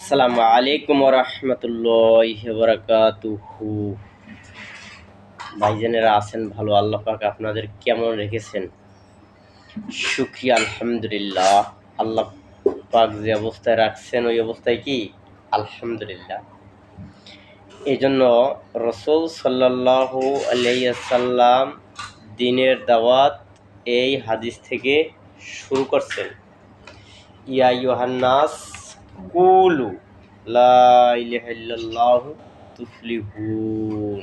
আসসালামু আলাইকুম রহমতুল্লাহি বারাকাতুহু। ভাইজানেরা আছেন ভালো? আল্লাহ পাক আপনাদের কেমন রেখেছেন? শুকরিয়া, আলহামদুলিল্লাহ। আল্লাহ পাক যে অবস্থায় রাখছেন ওই অবস্থায় কি আলহামদুলিল্লাহ। এই জন্য রসুল সাল্লাল্লাহু আলাইহি ওয়াসাল্লাম দ্বীনের দাওয়াত এই হাদিস থেকে শুরু করছেন। ইয়া আইয়ুহান নাস কুলু লা ইলাহা ইল্লাল্লাহু তুফলিহুন।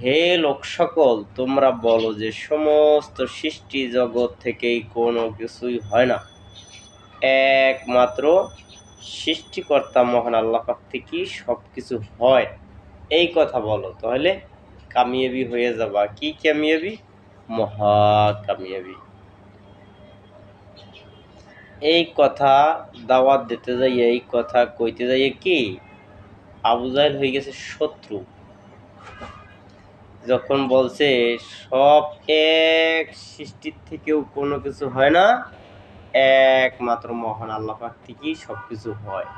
হে লোক সকল, তোমরা বলো যে সমস্ত সৃষ্টি জগৎ থেকেই কোনো কিছুই হয় না, একমাত্র সৃষ্টিকর্তা মহান আল্লাহ পাক থেকেই সব কিছু হয়। এই কথা বলো, তাহলে কামিয়াবি হয়ে যাবা। কি কামিয়াবি? মহা কামিয়াবি। এই কথা দাওয়াত দিতে যাইয়ে, এই কথা কইতে যাইয়ে কি আবু জাহেল হয়ে গেছে শত্রু। যখন বলছে সব এক সৃষ্টির থেকেও কোনো কিছু হয় না, একমাত্র মহান আল্লাহ পাক থেকেই সব কিছু হয়,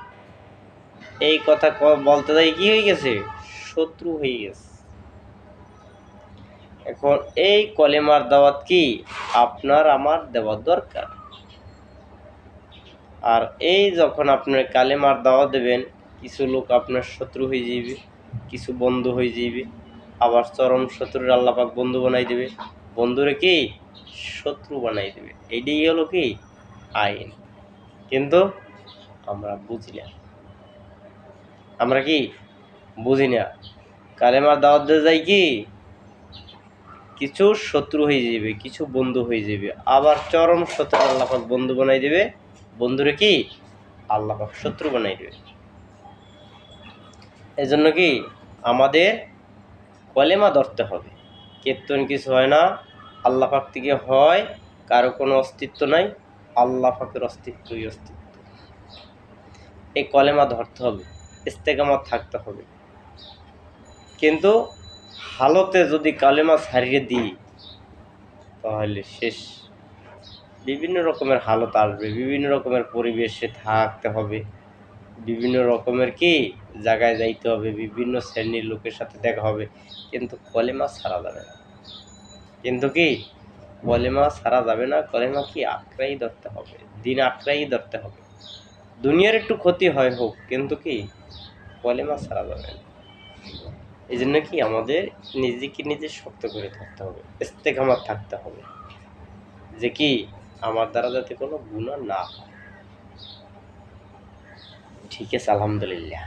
এই কথা বলতে যাই কি হয়ে গেছে? শত্রু হয়ে গেছে। এখন এই কলেমার দাওয়াত কি আপনার আমার দেওয়ার দরকার। আর এই যখন আপনার কালেমার দাওয়াত দেবেন, কিছু লোক আপনার শত্রু হয়ে যাবে, কিছু বন্ধু হয়ে যাবে, আবার চরম শত্রুর আল্লাহ পাক বন্ধু বানাই দেবে, বন্ধুরে কি শত্রু বানাই দেবে। এইটাই হলো কি আইন। কিন্তু আমরা বুঝি না, আমরা কি বুঝি না। কালেমার দাওয়াত দিয়ে যাই কি কিছু শত্রু হয়ে যাবে, কিছু বন্ধু হয়ে যাবে, আবার চরম শত্রু আল্লাহ পাক বন্ধু বানাই দেবে, বন্ধুরে কি আল্লাহ পাক শত্রু বানাই দেবে। এই জন্য কি আমাদের কলেমা ধরতে হবে। কীর্তন কিছু হয় না, আল্লাহ পাক থেকে হয়, কারো কোনো অস্তিত্ব নাই, আল্লাহ পাকের অস্তিত্বই অস্তিত্ব। এই কলেমা ধরতে হবে, ইস্তেকামত থাকতে হবে। কিন্তু হালতে যদি কালেমা ছাড়িয়ে দিই তাহলে শেষ। বিভিন্ন রকমের হালত আসবে, বিভিন্ন রকমের পরিবেশে থাকতে হবে, বিভিন্ন রকমের কি জায়গায় যাইতে হবে, বিভিন্ন শ্রেণীর লোকের সাথে দেখা হবে, কিন্তু কলেমা ছাড়া যাবে না। কিন্তু কি কলেমা ছাড়া যাবে না, কলেমা কি আঁকড়াই ধরতে হবে, দিন আঁকড়াই ধরতে হবে। দুনিয়ার একটু ক্ষতি হয় হোক, কিন্তু কি কলেমা ছাড়া যাবে না। এই জন্য কি আমাদের নিজেকে নিজে শক্ত করে থাকতে হবে, ইস্তেকামত থাকতে হবে, যে কি আমার দ্বারা যাতে কোনো গুনাহ না হয়। ঠিক আছে, আলহামদুলিল্লাহ।